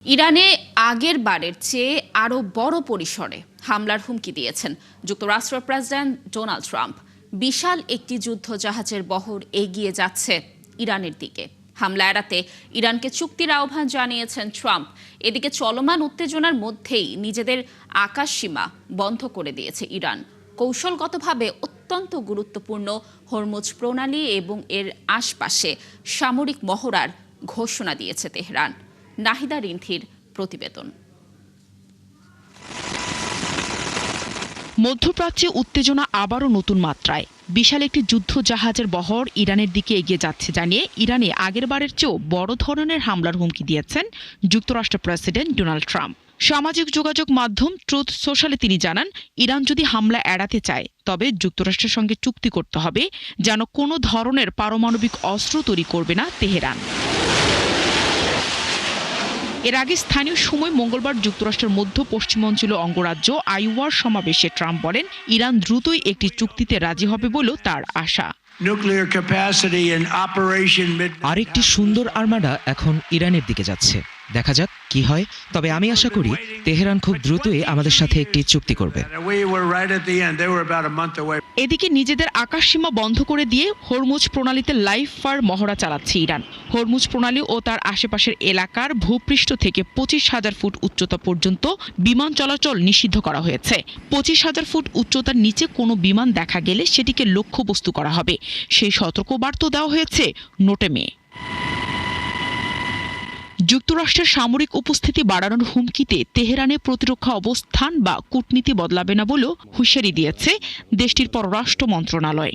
ইরানে আগের বারের চেয়ে আরও বড় পরিসরে হামলার হুমকি দিয়েছেন যুক্তরাষ্ট্রের প্রেসিডেন্ট ডোনাল্ড ট্রাম্প। বিশাল একটি যুদ্ধজাহাজের বহর এগিয়ে যাচ্ছে ইরানের দিকে। হামলা এড়াতে ইরানকে চুক্তির আহ্বান জানিয়েছেন ট্রাম্প। এদিকে চলমান উত্তেজনার মধ্যেই নিজেদের আকাশসীমা বন্ধ করে দিয়েছে ইরান। কৌশলগতভাবে অত্যন্ত গুরুত্বপূর্ণ হরমুজ প্রণালী এবং এর আশপাশে সামরিক মহড়ার ঘোষণা দিয়েছে তেহরান। নাহিদা রিন্থির প্রতিবেদন। মধ্যপ্রাচ্যে উত্তেজনা আবারও নতুন মাত্রায়। বিশাল একটি যুদ্ধ জাহাজের বহর ইরানের দিকে এগিয়ে যাচ্ছে জানিয়ে ইরানে আগেরবারের চেয়েও বড় ধরনের হামলার হুমকি দিয়েছেন যুক্তরাষ্ট্রের প্রেসিডেন্ট ডোনাল্ড ট্রাম্প। সামাজিক যোগাযোগ মাধ্যম ট্রুথ সোশ্যালে তিনি জানান, ইরান যদি হামলা এড়াতে চায় তবে যুক্তরাষ্ট্রের সঙ্গে চুক্তি করতে হবে যেন কোনো ধরনের পারমাণবিক অস্ত্র তৈরি করবে না তেহরান। এর আগে স্থানীয় সময় মঙ্গলবার যুক্তরাষ্ট্রের মধ্য পশ্চিমাঞ্চলীয় অঙ্গরাজ্য আইওয়ার সমাবেশে ট্রাম্প বলেন, ইরান দ্রুতই একটি চুক্তিতে রাজি হবে বলেও তার আশা। আরেকটি সুন্দর আর্মাডা এখন ইরানের দিকে যাচ্ছে। দেখা যাক কি হয়, তবে আমি আশা করি তেহরান খুব দ্রুতই আমাদের সাথে একটি চুক্তি করবে। এদিকে নিজেদের আকাশসীমা বন্ধ করে দিয়ে হরমুজ প্রণালীতে লাইভ ফায়ার মহড়া চালাচ্ছে ইরান। হরমুজ প্রণালী ও তার আশেপাশের এলাকার ভূপৃষ্ঠ থেকে 25,000 ফুট উচ্চতা পর্যন্ত বিমান চলাচল নিষিদ্ধ করা হয়েছে। 25,000 ফুট উচ্চতার নিচে কোনো বিমান দেখা গেলে সেটিকে লক্ষ্যবস্তু করা হবে, সেই সতর্কবার্তা দেওয়া হয়েছে নোটেমে। যুক্তরাষ্ট্রের সামরিক উপস্থিতি বাড়ানোর হুমকিতে তেহরানে প্রতিরক্ষা অবস্থান বা কূটনীতি বদলাবে না বলেও হুঁশিয়ারি দিয়েছে দেশটির পররাষ্ট্র মন্ত্রণালয়।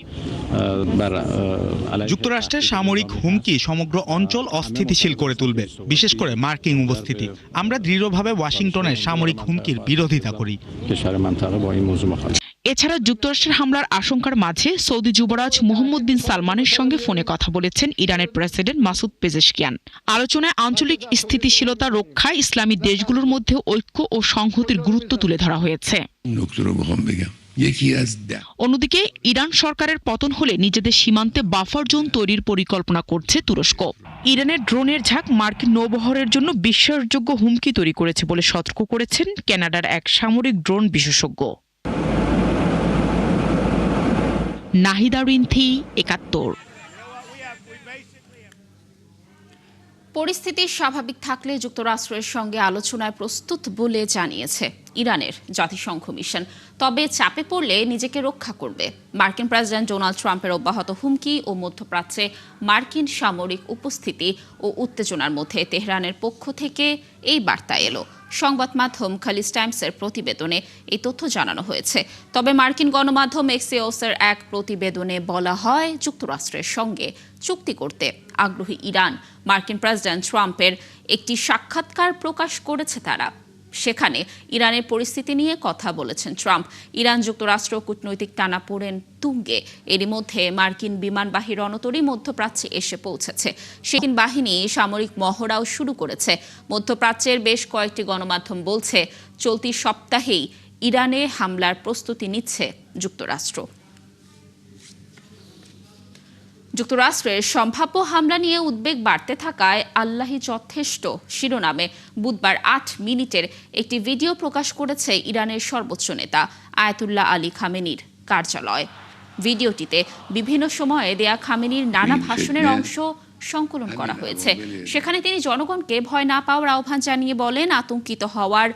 যুক্তরাষ্ট্রের সামরিক হুমকি সমগ্র অঞ্চল অস্থিতিশীল করে তুলবে, বিশেষ করে মার্কিন উপস্থিতি। আমরা দৃঢ়ভাবে ওয়াশিংটনের সামরিক হুমকির বিরোধিতা করি। এছাড়া যুক্তরাষ্ট্রের হামলার আশঙ্কার মাঝে সৌদি যুবরাজ মোহাম্মদ বিন সালমানের সঙ্গে ফোনে কথা বলেছেন ইরানের প্রেসিডেন্ট মাসুদ পেজেশকিয়ান। আলোচনায় আঞ্চলিক স্থিতিশীলতা রক্ষায় ইসলামী দেশগুলোর মধ্যে ঐক্য ও সংহতির গুরুত্ব তুলে ধরা হয়েছে। অন্যদিকে ইরান সরকারের পতন হলে নিজেদের সীমান্তে বাফার জোন তৈরির পরিকল্পনা করছে তুরস্ক। ইরানের ড্রোনের ঝাঁক মার্কিন নৌবহরের জন্য বিশ্বাসযোগ্য হুমকি তৈরি করেছে বলে সতর্ক করেছেন কানাডার এক সামরিক ড্রোন বিশেষজ্ঞ। নাহিদা রিন্থি, ৭১। পরিস্থিতি স্বাভাবিক থাকলে যুক্তরাষ্ট্রের সঙ্গে আলোচনায় প্রস্তুত বলে জানিয়েছে ইরানের জাতিসংঘ মিশন। তবে চাপে পড়লে নিজেকে রক্ষা করবে। মার্কিন প্রেসিডেন্ট ডোনাল্ড ট্রাম্পের অব্যাহত হুমকি ও মধ্যপ্রাচ্যে মার্কিন সামরিক উপস্থিতি ও উত্তেজনার মধ্যে তেহরানের পক্ষ থেকে এই বার্তা এলো। সংবাদ মাধ্যম খালিজ টাইমসের প্রতিবেদনে এই তথ্য জানানো হয়েছে। তবে মার্কিন গণমাধ্যম এক্সিওসের এক প্রতিবেদনে বলা হয়, যুক্তরাষ্ট্রের সঙ্গে চুক্তি করতে আগ্রহী ইরান। মার্কিন প্রেসিডেন্ট ট্রাম্পের একটি সাক্ষাৎকার প্রকাশ করেছে তারা। সেখানে ইরানের পরিস্থিতি নিয়ে কথা বলেছেন ট্রাম্প। ইরান যুক্তরাষ্ট্র কূটনৈতিক টানাপোড়েন তুঙ্গে। এরই মধ্যে মার্কিন বিমানবাহী রণতরী মধ্যপ্রাচ্যে এসে পৌঁছেছে। মার্কিন বাহিনী সামরিক মহড়াও শুরু করেছে। মধ্যপ্রাচ্যের বেশ কয়েকটি গণমাধ্যম বলছে, চলতি সপ্তাহেই ইরানে হামলার প্রস্তুতি নিচ্ছে যুক্তরাষ্ট্র। যুক্তরাষ্ট্রের সম্ভাব্য হামলা নিয়ে উদ্বেগ বাড়তে থাকায় আল্লাহই যথেষ্ট শিরোনামে বুধবার ৮ মিনিটের একটি ভিডিও প্রকাশ করেছে ইরানের সর্বোচ্চ নেতা আয়াতুল্লাহ আলী খামেনির কার্যালয়। ভিডিওটিতে বিভিন্ন সময়ে দেয়া খামেনির নানা ভাষণের অংশ সংকলন করা হয়েছে। সেখানে তিনি জনগণকে ভয় না পাওয়ার আহ্বান জানিয়ে বলেন, আতঙ্কিত হওয়ার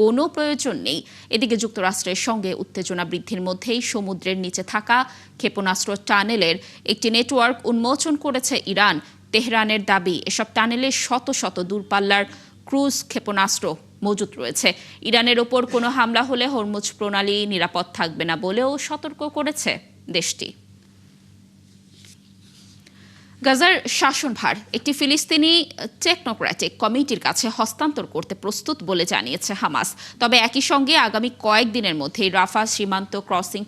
কোনো প্রয়োজন নেই। এদিকে যুক্তরাষ্ট্রের সঙ্গে উত্তেজনা বৃদ্ধির মধ্যেই সমুদ্রের নিচে থাকা ক্ষেপণাস্ত্র টানেলের একটি নেটওয়ার্ক উন্মোচন করেছে ইরান। তেহরানের দাবি, এসব টানেলে শত শত দূরপাল্লার ক্রুজ ক্ষেপণাস্ত্র মজুত রয়েছে। ইরানের ওপর কোনো হামলা হলে হরমুজ প্রণালী নিরাপদ থাকবে না বলেও সতর্ক করেছে দেশটি। গাজার শাসনভার একটি ফিলিস্তিনি টেকনোক্র্যাটিক কমিটির কাছে হস্তান্তর করতে প্রস্তুত বলে জানিয়েছে হামাস। তবে একই সঙ্গে আগামী কয়েকদিনের মধ্যেই রাফা সীমান্ত ক্রসিং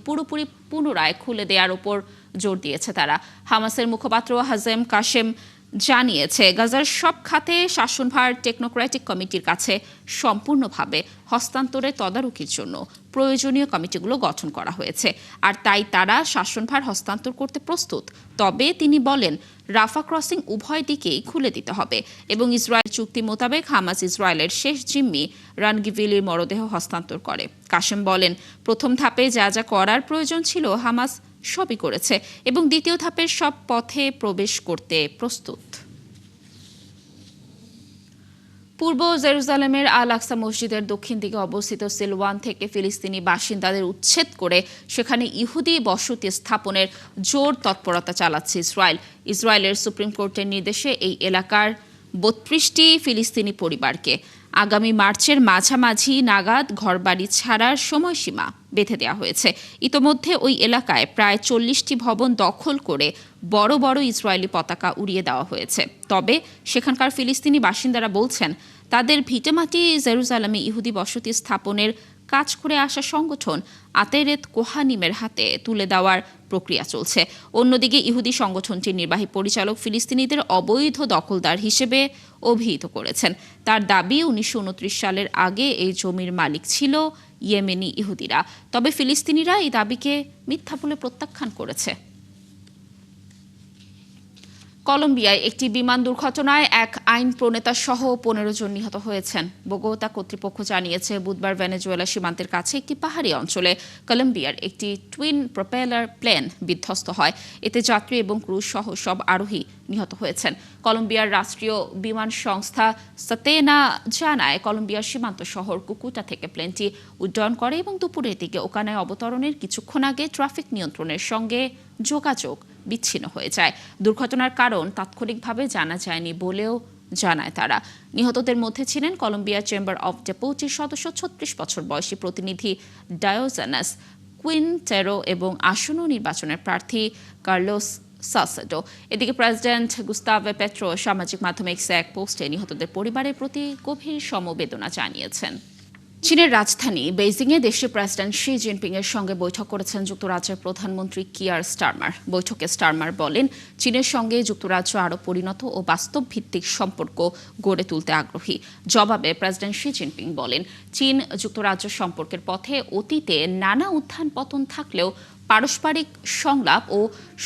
পুনরায় খুলে দেওয়ার উপর জোর দিয়েছে তারা। হামাসের মুখপাত্র হাজেম কাশেম জানিয়েছে গাজার সব খাতে শাসনভার টেকনোক্র্যাটিক কমিটির কাছে সম্পূর্ণভাবে হস্তান্তরের তদারকির জন্য প্রয়োজনীয় কমিটিগুলো গঠন করা হয়েছে, আর তাই তারা শাসনভার হস্তান্তর করতে প্রস্তুত। তবে তিনি বলেন রাফা ক্রসিং উভয় দিকেই খুলে দিতে হবে এবং ইসরায়েল চুক্তি মোতাবেক হামাস ইসরায়েলের শেষ জিম্মি রানগিভিলির মরদেহ হস্তান্তর করে। কাশেম বলেন প্রথম ধাপে যা যা করার প্রয়োজন ছিল হামাস সবই করেছে এবং দ্বিতীয় ধাপের সব পথে প্রবেশ করতে প্রস্তুত। পূর্ব জেরুজালেমের আল আকসা মসজিদের দক্ষিণ দিকে অবস্থিত সিলওয়ান থেকে ফিলিস্তিনি বাসিন্দাদের উচ্ছেদ করে সেখানে ইহুদি বসতি স্থাপনের জোর তৎপরতা চালাচ্ছে ইসরায়েলের সুপ্রিম কোর্টের নির্দেশে এই এলাকার ৩২টি ফিলিস্তিনি পরিবারকে আগামী মার্চের মাঝামাঝি নাগাদ ঘরবাড়ি ছাড়ার সময়সীমা বেঁধে দেওয়া হয়েছে। ইতোমধ্যে ওই এলাকায় প্রায় ৪০টি ভবন দখল করে বড় বড় ইসরায়েলি পতাকা উড়িয়ে দেওয়া হয়েছে। তবে সেখানকার ফিলিস্তিনি বাসিন্দারা বলছেন তাদের ভিটেমাটি জেরুজালেমে ইহুদি বসতি স্থাপনের কাজ করে আসা সংগঠন আতেরেত কোহানিমের হাতে তুলে দেওয়ার প্রক্রিয়া চলছে। অন্যদিকে ইহুদি সংগঠনটির নির্বাহী পরিচালক ফিলিস্তিনিদের অবৈধ দখলদার হিসেবে অভিহিত করেছেন। তার দাবি ১৯২৯ সালের আগে এই জমির মালিক ছিল ইয়েমেনি ইহুদিরা। তবে ফিলিস্তিনিরা এই দাবিকে মিথ্যা বলে প্রত্যাখ্যান করেছে। কলম্বিয়ায় একটি বিমান দুর্ঘটনায় এক আইন প্রণেতা সহ ১৫ জন নিহত হয়েছেন। বোগোতা কর্তৃপক্ষ জানিয়েছে বুধবার ভেনেজুয়েলা সীমান্তের কাছে একটি পাহাড়ি অঞ্চলে কলম্বিয়ার একটি টুইন প্রপেলার প্লেন বিধ্বস্ত হয়। এতে যাত্রী এবং ক্রু সহ সব আরোহী নিহত হয়েছেন। কলম্বিয়ার রাষ্ট্রীয় বিমান সংস্থা সাতেনা জানায় কলম্বিয়ার সীমান্ত শহর কুকুটা থেকে প্লেনটি উড্ডয়ন করে এবং দুপুরের দিকে ওখানে অবতরণের কিছুক্ষণ আগে ট্রাফিক নিয়ন্ত্রণের সঙ্গে যোগাযোগ বিচ্ছিন্ন হয়ে যায়। দুর্ঘটনার কারণ তাৎক্ষণিকভাবে জানা যায়নি বলেও জানায় তারা। নিহতদের মধ্যে ছিলেন কলম্বিয়া চেম্বার অব ডেপুটির সদস্য ৩৬ বছর বয়সী প্রতিনিধি ডায়োজানাস কুইনটেরো এবং আসন্ন নির্বাচনের প্রার্থী কার্লোস সাসেডো। এদিকে প্রেসিডেন্ট গুস্তাভো পেট্রো সামাজিক মাধ্যমে এক পোস্টে নিহতদের পরিবারের প্রতি গভীর সমবেদনা জানিয়েছেন। চীনের রাজধানী বেইজিংয়ে দেশটির প্রেসিডেন্ট শি জিনপিং এর সঙ্গে বৈঠক করেছেন যুক্তরাজ্যের প্রধানমন্ত্রী কিয়ার স্টারমার। বৈঠকে স্টারমার বলেন চীনের সঙ্গে যুক্তরাজ্য আরও পরিণত ও বাস্তব ভিত্তিক সম্পর্ক গড়ে তুলতে আগ্রহী। জবাবে প্রেসিডেন্ট শি জিনপিং বলেন চীন যুক্তরাজ্য সম্পর্কের পথে অতীতে নানা উত্থান পতন থাকলেও পারস্পরিক সংলাপ ও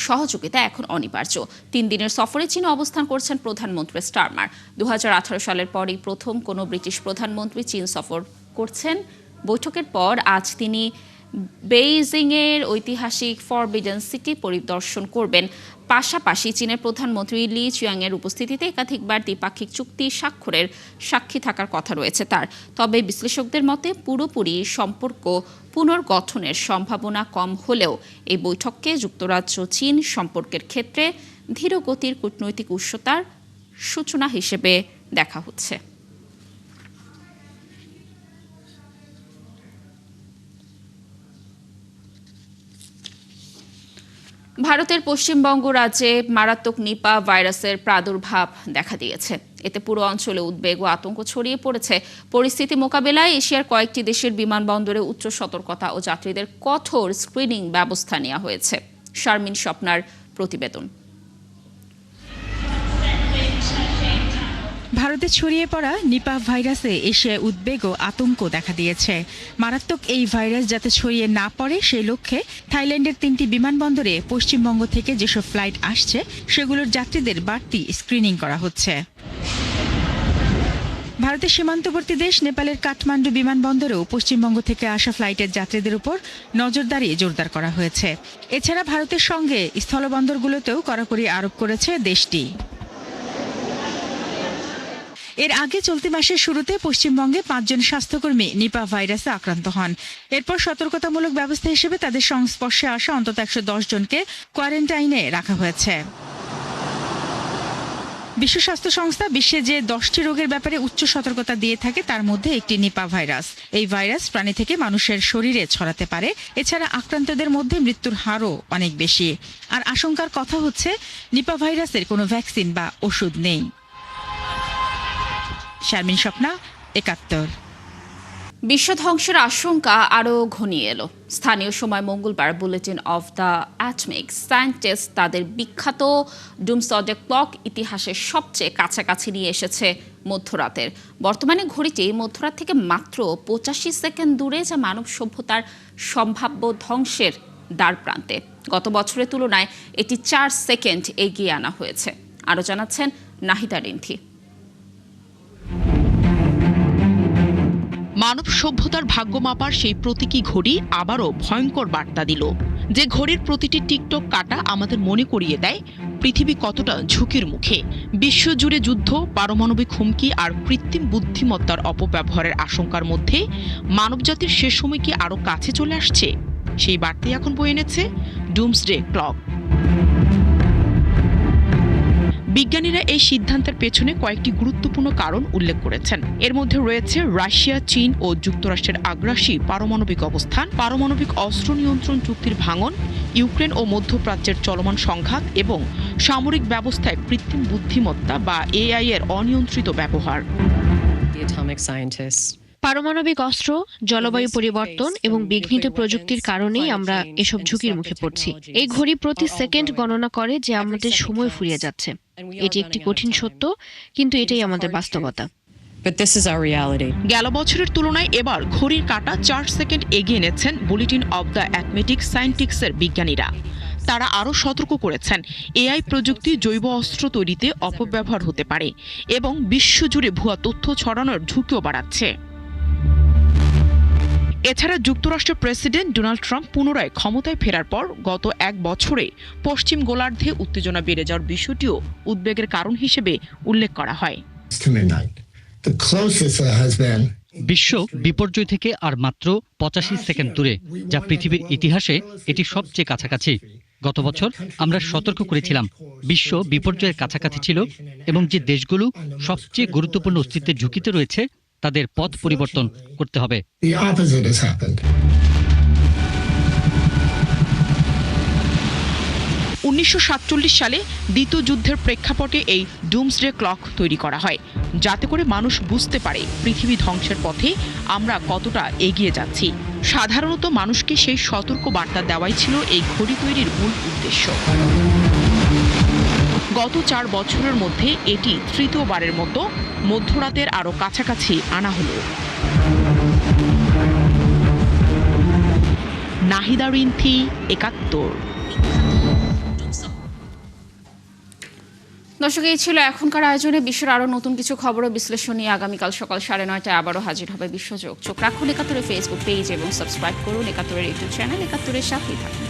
সহযোগিতা এখন অনিবার্য। ৩ দিনের সফরে চীনে অবস্থান করছেন প্রধানমন্ত্রী স্টারমার। ২০১৮ সালের পরই প্রথম কোনো ব্রিটিশ প্রধানমন্ত্রী চীন সফর করছেন। বৈঠকের পর আজ তিনি বেইজিংয়ের ঐতিহাসিক ফরবিডেন সিটি পরিদর্শন করবেন। পাশাপাশি চীনের প্রধানমন্ত্রী লি চিয়াংয়ের উপস্থিতিতে একাধিকবার দ্বিপাক্ষিক চুক্তি স্বাক্ষরের সাক্ষী থাকার কথা রয়েছে তার। তবে বিশ্লেষকদের মতে পুরোপুরি সম্পর্ক পুনর্গঠনের সম্ভাবনা কম হলেও এই বৈঠককে যুক্তরাজ্য চীন সম্পর্কের ক্ষেত্রে ধীরগতির কূটনৈতিক উচ্চতার সূচনা হিসেবে দেখা হচ্ছে। ভারতের পশ্চিমবঙ্গ রাজ্যে মারাত্মক নিপা ভাইরাসের প্রাদুর্ভাব দেখা দিয়েছে। এতে পুরো অঞ্চলে উদ্বেগ ও আতঙ্ক ছড়িয়ে পড়েছে। পরিস্থিতি মোকাবেলায় এশিয়ার কয়েকটি দেশের বিমানবন্দরে উচ্চ সতর্কতা ও যাত্রীদের কঠোর স্ক্রিনিং ব্যবস্থা নেওয়া হয়েছে। শারমিন স্বপ্নার প্রতিবেদন। ভারতে ছড়িয়ে পড়া নিপাহ ভাইরাসে এশিয়ায় উদ্বেগ ও আতঙ্ক দেখা দিয়েছে। মারাত্মক এই ভাইরাস যাতে ছড়িয়ে না পড়ে সেই লক্ষ্যে থাইল্যান্ডের 3টি বিমানবন্দরে পশ্চিমবঙ্গ থেকে যেসব ফ্লাইট আসছে সেগুলোর যাত্রীদের বাড়তি স্ক্রিনিং করা হচ্ছে। ভারতের সীমান্তবর্তী দেশ নেপালের কাঠমান্ডু বিমানবন্দরেও পশ্চিমবঙ্গ থেকে আসা ফ্লাইটের যাত্রীদের উপর নজরদারি জোরদার করা হয়েছে। এছাড়া ভারতের সঙ্গে স্থলবন্দরগুলোতেও কড়াকড়ি আরোপ করেছে দেশটি। এর আগে চলতি মাসের শুরুতে পশ্চিমবঙ্গে 5 জন স্বাস্থ্যকর্মী নিপাহ ভাইরাসে আক্রান্ত হন। এরপর সতর্কতামূলক ব্যবস্থা হিসেবে তাদের সংস্পর্শে আসা অন্তত 110 জনকে কোয়ারেন্টাইনে রাখা হয়েছে। বিশ্ব স্বাস্থ্য সংস্থা বিশ্বে যে 10টি রোগের ব্যাপারে উচ্চ সতর্কতা দিয়ে থাকে তার মধ্যে একটি নিপাহ ভাইরাস। এই ভাইরাস প্রাণী থেকে মানুষের শরীরে ছড়াতে পারে। এছাড়া আক্রান্তদের মধ্যে মৃত্যুর হারও অনেক বেশি। আর আশঙ্কার কথা হচ্ছে নিপাহ ভাইরাসের কোনো ভ্যাকসিন বা ওষুধ নেই। শারমিন স্বপ্না, ৭১। বিশ্ব ধ্বংসের আশঙ্কা আরও ঘনিয়ে এলো। স্থানীয় সময় মঙ্গলবার bulletin of the atomic scientist তাদের বিখ্যাত ডুমসডে ক্লক ইতিহাসের সবচেয়ে কাছাকাছি নিয়ে এসেছে মধ্যরাতের। বর্তমানে ঘড়িটি মধ্যরাত থেকে মাত্র 85 সেকেন্ড দূরে, যা মানব সভ্যতার সম্ভাব্য ধ্বংসের দ্বার প্রান্তে। গত বছরের তুলনায় এটি 4 সেকেন্ড এগিয়ে আনা হয়েছে। আরও জানাচ্ছেন নাহিদা রিন্থি। মানব সভ্যতার ভাগ্য মাপার সেই প্রতীকী ঘড়ি আবারও ভয়ঙ্কর বার্তা দিল। যে ঘড়ির প্রতিটি টিকটক কাটা আমাদের মনে করিয়ে দেয় পৃথিবী কতটা ঝুঁকির মুখে। বিশ্বজুড়ে যুদ্ধ, পারমাণবিক হুমকি আর কৃত্রিম বুদ্ধিমত্তার অপব্যবহারের আশঙ্কার মধ্যে মানবজাতির শেষ সময় কি আরও কাছে চলে আসছে? সেই বার্তাই এখন বয়ে এনেছে ডুমসডে ক্লক। বিজ্ঞানীরা এই সিদ্ধান্তের পেছনে কয়েকটি গুরুত্বপূর্ণ কারণ উল্লেখ করেছেন। এর মধ্যে রয়েছে রাশিয়া, চীন ও যুক্তরাষ্ট্রের আগ্রাসী পারমাণবিক অবস্থান, পারমাণবিক অস্ত্র নিয়ন্ত্রণ চুক্তির ভাঙন, ইউক্রেন ও মধ্যপ্রাচ্যের চলমান সংঘাত এবং সামরিক ব্যবস্থায় কৃত্রিম বুদ্ধিমত্তা বা এআই এর অনিয়ন্ত্রিত ব্যবহার। পারমাণবিক অস্ত্র, জলবায়ু পরিবর্তন এবং বিঘ্নিত প্রযুক্তির কারণেই আমরা এসব ঝুঁকির মুখে পড়ছি। এই ঘড়ি প্রতি সেকেন্ড গণনা করে যে আমাদের সময় ফুরিয়ে যাচ্ছে। এটি একটি কঠিন সত্য, কিন্তু এটাই আমাদের বাস্তবতা। গেল বছরের তুলনায় এবার ঘড়ির কাঁটা 4 সেকেন্ড এগিয়ে এনেছেন বুলেটিন অব দ্য অ্যাটমিক সায়েন্টিস্টের বিজ্ঞানীরা। তারা আরও সতর্ক করেছেন, এআই প্রযুক্তি জৈব অস্ত্র তৈরিতে অপব্যবহার হতে পারে এবং বিশ্বজুড়ে ভুয়া তথ্য ছড়ানোর ঝুঁকিও বাড়াচ্ছে। এছাড়া যুক্তরাষ্ট্রের প্রেসিডেন্ট ডোনাল্ড ট্রাম্প পুনরায় ক্ষমতায় ফেরার পর গত 1 বছরে পশ্চিম গোলার্ধে উত্তেজনা বেড়ে যাওয়ার বিষয়টিও উদ্বেগের কারণ হিসেবে উল্লেখ করা হয়। বিশ্ব বিপর্যয় থেকে আর মাত্র 85 সেকেন্ড দূরে, যা পৃথিবীর ইতিহাসে এটি সবচেয়ে কাছাকাছি। গত বছর আমরা সতর্ক করেছিলাম বিশ্ব বিপর্যয়ের কাছাকাছি ছিল এবং যে দেশগুলো সবচেয়ে গুরুত্বপূর্ণ অস্তিত্বের ঝুঁকিতে রয়েছে তাদের পথ পরিবর্তন করতে হবে। 1947 সালে দ্বিতীয় যুদ্ধের প্রেক্ষাপটে এই ডুমসডে ক্লক তৈরি করা হয়, যাতে করে মানুষ বুঝতে পারে পৃথিবী ধ্বংসের পথে আমরা কতটা এগিয়ে যাচ্ছি। সাধারণত মানুষকে সেই সতর্ক বার্তা দেওয়াই ছিল এই ঘড়ি তৈরির মূল উদ্দেশ্য। গত 4 বছরের মধ্যে এটি তৃতীয়বারের মতো মধ্যরাতের আরও কাছাকাছি আনা হলো। নাহিদা রিন্থি, 71। দর্শক, এই ছিল এখনকার আয়োজনে। বিশ্বের আরও নতুন কিছু খবর ও বিশ্লেষণ নিয়ে আগামীকাল সকাল 9:30টায় আবারও হাজির হবে বিশ্বযোগ। চোখ রাখুন 71 ফেসবুক পেজ এবং সাবস্ক্রাইব করুন 71 ইউটিউব চ্যানেল। 71-এর সাথেই থাকুন।